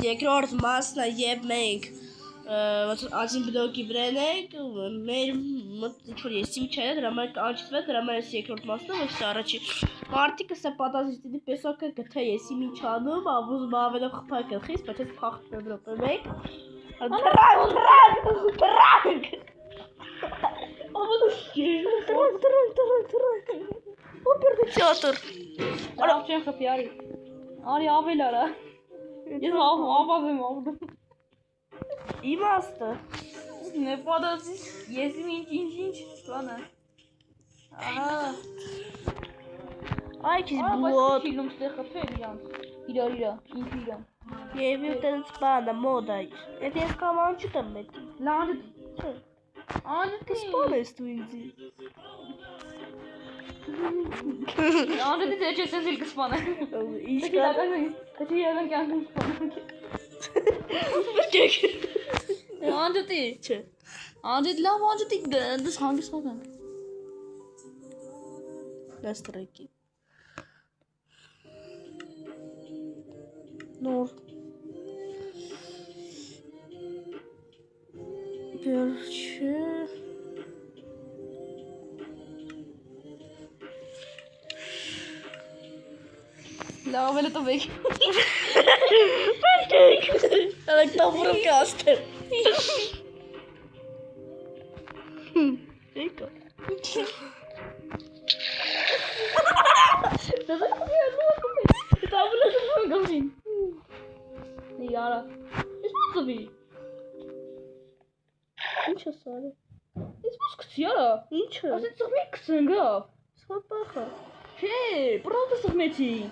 երկրորդ մասն է եւ մենք Ածին բլոկի վրան ենք, մեր ինչ-որ եսի միջայը, դրա համար կանչվեց, դրա համար ես երկրորդ մասն եմ, ոչ առաջի մարդիկը սա պատասխանատի պեսոկը գթե եսի միջանում, ավուզ բավելով խփա գլխից, բայց ես փախտում եմ մեկ։ Դրանք։ Ավուզ դրանք։ Օպերդի թեատր։ Արա չեմ խփի արի։ Արի ավել արա։ Ես ավավ եմ ավդում։ Իմաստը։ Ne podası yesim inç bana. Aha. Ay kiz Aa, blot. Film ste kapel yan. İra. İnç. Jevjutel spana moda. Это я сказала, что там это? Landet. Andet. Spana istuinzi. Andet de çeşitli silk spana. İşte. Kaçı yerden kendim spana. Andet. Че? Andet la andet de hangi spana? Настройки. Нор. Перче. La böyle to bek. Она к нам рукастая. Эйка. Yara. Ismos bir. Ничего сори. Ismos kız yara. Ничего. Asıl sıkmak kısın gaf. Свобаха. Hey, правда sıkmeti.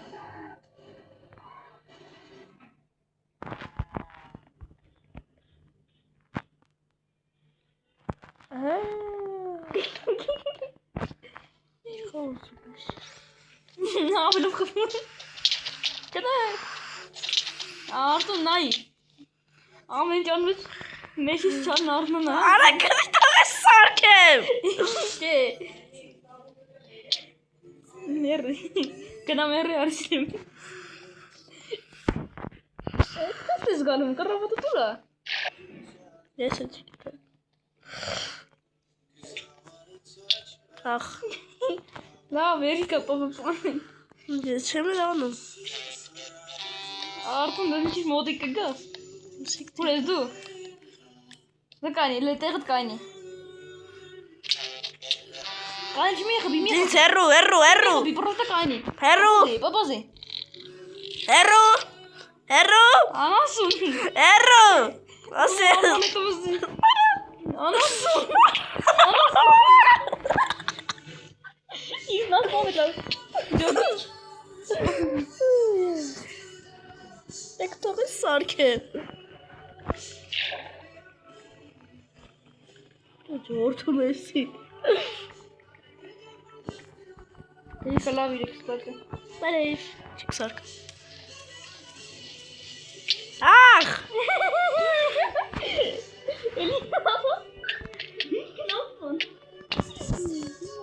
Ne yapalım kafamı? Kadar. Artık nay. Amen canımız. Meşis çanın ardına. Ana kılıçta sarkem. İşte. Nerede? Kena merre arşim. Kız galım karavatı tura. Neyse çıktı. Ah. La Amerika papa falan. Geçemedi onu. Artık ben hiç moda kagas. Buraya du. Ne kani? Le teget kani. Kani mi khabi mi? Din erro. Bir porta kani. Erro. Babazi. Erro. Anasın. Erro. Asel. Anasın. He's not coming. Ektoru sarkem. Orta Messi. İyi kala bir eksperte. Beleş. Çık sark. Ah!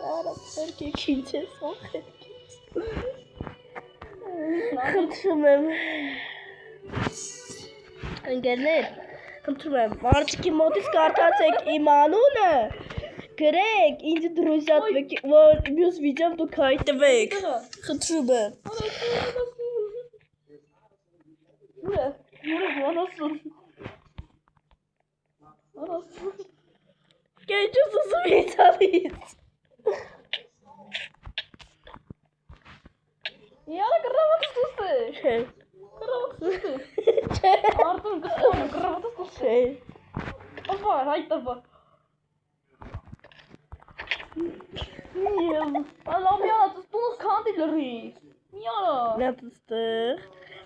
Arap erkek ince sohbet. Kıntırmam. Gelir. Kıntırmam. Artık modis karta tek imanuna. Greg, инди друзья твои, вот бьюсь видео то кайта век. Кыntırmam. Anasın. Geçiyorsun Sumitalis. Ya kravat üstü. Şey. Kravat üstü. Şey. Artık kıskanım kravat üstü. Şey. Apa, hayır tapa. Allah'ım ya, tuttunuz kandilleri. Miyara. Ne yaptı?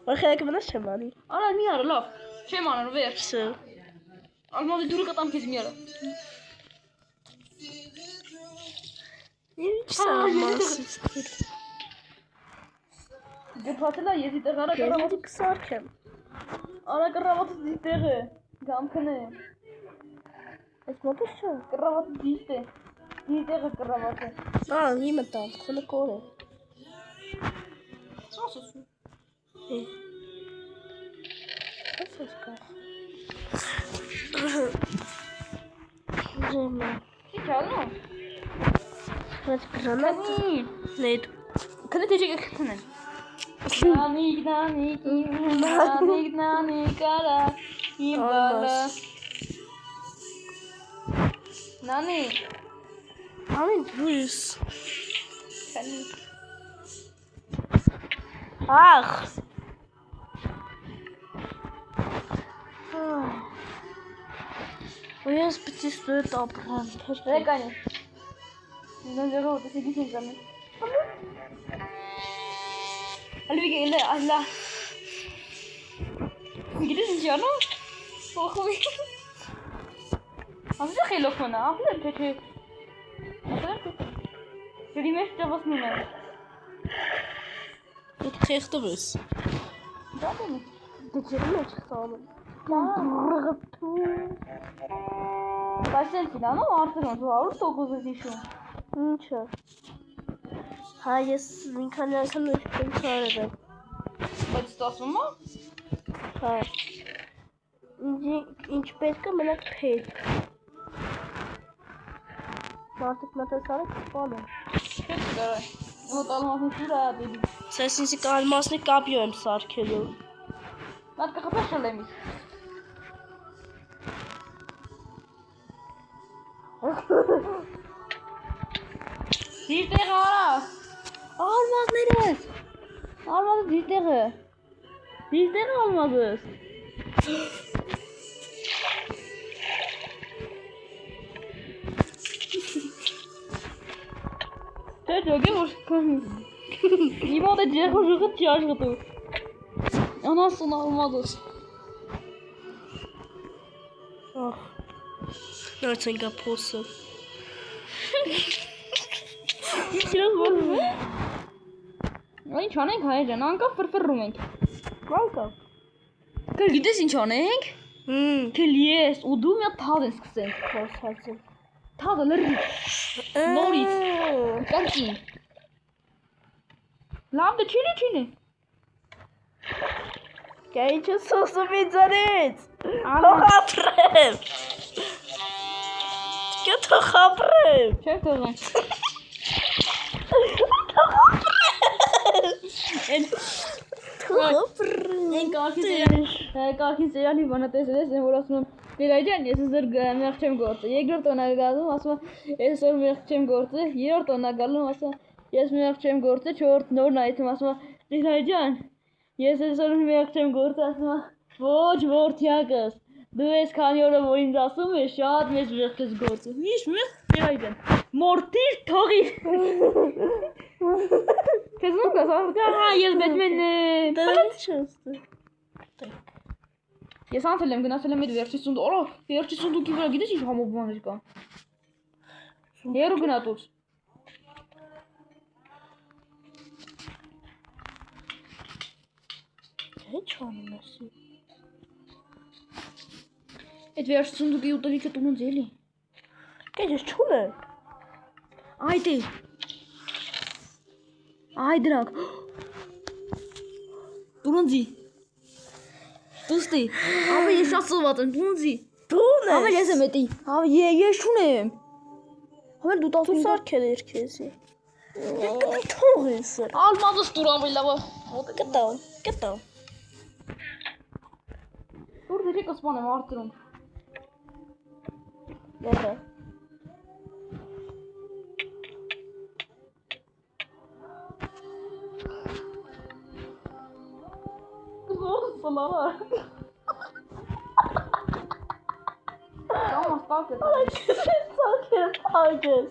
Bakayım bana şamani. Ara miyara laf. Şey manır ver. Şu. Almadı duru katam kesim yara. Ne sanmaz? Gepatla yedi ara kravat. Kendi kısarken. Ara kravat üstü. Gamkene. Esma da şu. Kravat üstü. Dizde kravat. Aa, niemand там. Konu kore. Nasıl? Чекало. Гранат. Нет. Къде те чеках тънен? Наник, имбала. Нани. Брюс. Ах. Я спети стоит обран. Рекани. Не знам, да се гисим за мен. Алвиге иле алла. Гидиш жано? Охуй. Аз да хело фона, афле че. Jullie mist dat was nummer. Wat geeft er eens? Dat niet. Dat je eruit gevallen. Kaç sensin ama artırın. Bu ağır dokuzu dişi. Nçe. Hayır, min kan jag kan inte klara det. Vad står mı? Hayır. Inç petka men ett pet. Artık natasarak falan. Kötü. Вот алмазны шура dedi. Sesini kalmasını kapıyorum sarkelo. Над кахапашалемис. Зиртеге ара. Алмаз neresi? Almadı zirtege. Zirtege almadı. Çocuğu vur. İbo da çocuğu çağırdı. Anasını almadı. Ah. Nereden kaposu? Biraz var mı? Ay çanek hayır canım ka fır rumek. Kanka. Kır gidesin çanek. Kelies o dum ya tadın sıksın. Korsarsın. Tadılır. Norit. Kanki. Lam da çini. Genç sosu bizaret. Tohabrem. Gel tohabrem. Çek oğlum. En kalkin seyali bana tesile sen burasını Diraycan esizler mehçem gortu. Yegler tona gazım asma esor mehçem gortu. Yer tona galım asma yes mehçem gortu. Çort nor naitim asma Diraycan. Yes esor mehçem gortu asma. Voç vort yagas. Dues kanyola boyun zasım ve şad mes mehçem gortu. Miş mi? Diraycan. Mortir togi. Kızım kızım. Ha yes Batman. Tamam şanslı. Я сам филм гна филмэд верчи сунд оро верчи сунд кивра гидэж иш хамо бонжка. Яру гна тут. Hiç olmasın. Эт верчи сунд ки утали че тумун зели. Gece çule. Айде. Айдрак. Турунзи. Тусти. Абе yaşasıvatın Tunzi. Tuğne. Абе yesemedi. Абе ye şunu. Абе ду тасу Sarkel herkesi. Ne kadar tuğuyorsun. Almadı duramıyla bu. Gıda. Dur direkt ıspanım artırın. Nerede? Kız oldu salala. Tamam stalk et. Sarkel.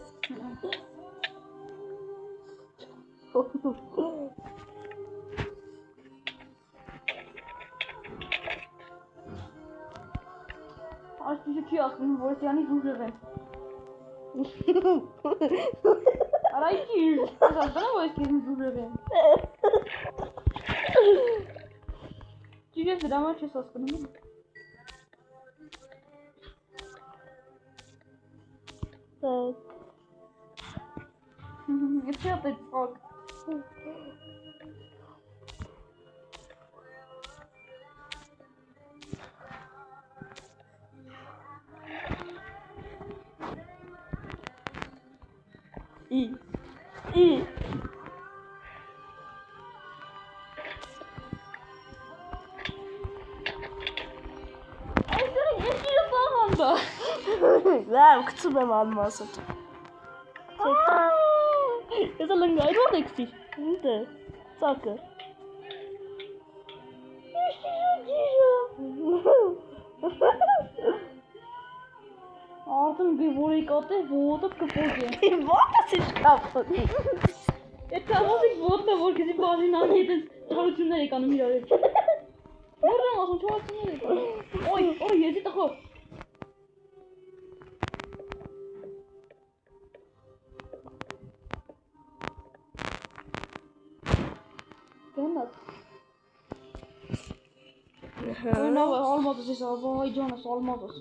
Aç bir şey aslında bu yani durdurum. Arayı. Zaten bu eski durdurum. Cüce drama çes aslında. Evet. It's not the fuck. Լավ, գցում եմ անմասը։ Ես ալնգ այդ ո՞ր եք Ինտե, ծակը։ Արդեն գորի կատե ոտը կփոքե։ Ո՞տ է շկաֆը։ Այդ կամոսիկ ոտը որ քեզի բաժին անի այդ թարություններ եկանում իրար։ Որն ասում թարություններ եկան։ Օй, եզի տխո։ Գնաց։ Նա ալմազս էս ավայ ջանս ալմազս։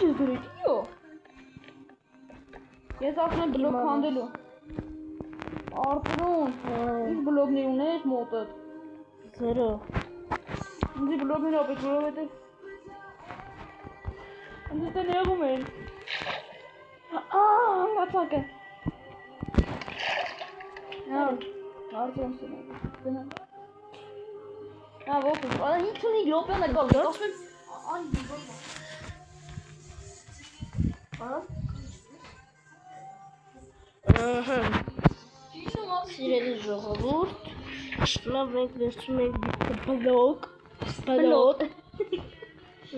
Ինչ դուրի դիո։ Ես ասում եմ բլոկ քանդելու։ Արծրուն, ինչ բլոկներ ունես մոտդ։ 0 Ինձ բլոկներ ապետ որովհետև ինձ դե նեղում են։ Մացակը։ Արծրուն սնա։ Գնա։ Ո՞վ, ինչ ունի լոպյանը կալ, ասում եմ, այն դիգոն։ Սիրելի ժողովուրդ, լավ մենք վերցում ենք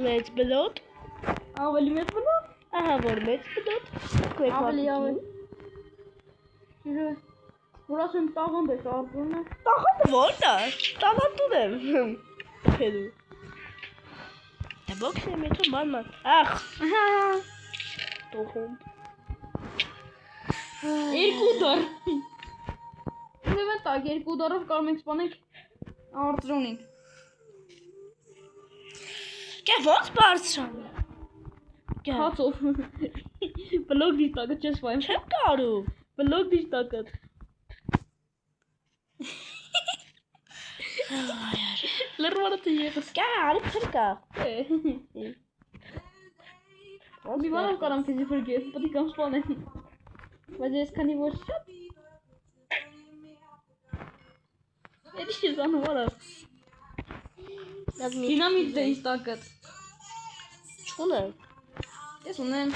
մեծ բլոկ, Ավելի մեծ բլոկ։ ահա որ մեծ բլոկ, Ավելի։ Որ ասում եմ տաղանդ ես արծրունը։ տաղանդը որն է, տաղանդուն եմ, տխելու, դե բոքս եմ եթում ման, ախ, տողում, 2 դար։ Ուրեմն տակ 2 դարով կարող ենք սպանենք արծրունին։ կե ոնց բարձրանում, Հացով։ Բլոկ դիստակը չես վայմ։ չեմ կարում, Բլոկ դիստակը։ Լրվանը թե եղս։ կա, արի չեմ կա, Մի բանով կարամ քեզի փրկես, պետք է սպանեմ։ Բայց ես քանի որ շատ Էդի ես անհարը։ Դինամիտ դիստակը։ չունեմ, Ես ունեմ։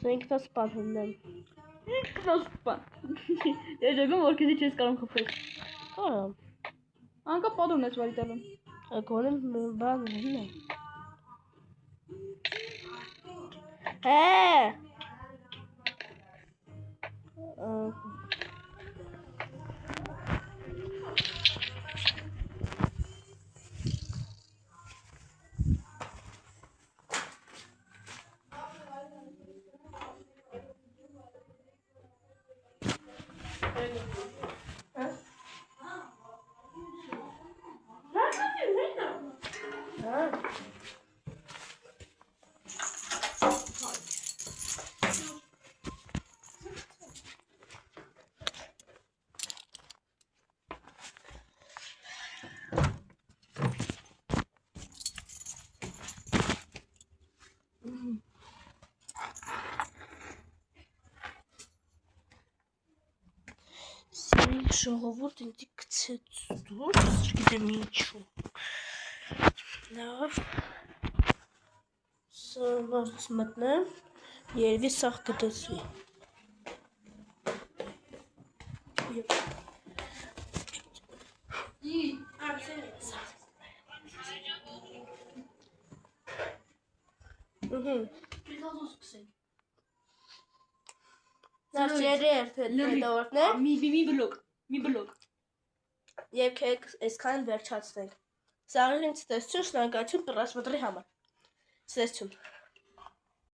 ինքնա սպանում եմ, Ինքնասպան։ Ես եկում որ քեզի չես կարող խփել։ կարամ, Անկա պատրուն ես վարի տալում։ գոնեմ բան հին է, ժողովուրդ ինձ գցեց դուրս, չգիտեմ ինչու, լավ, սա ոնց մտնեմ, երևի սաղ կտեսվի, Նարջերի հետորդներ Մի բլոկ։ և կեկ այսքան վերջացնենք, սաղերին ցտեսություն, շնորհակալություն պռասմտրի համար, ցտեսություն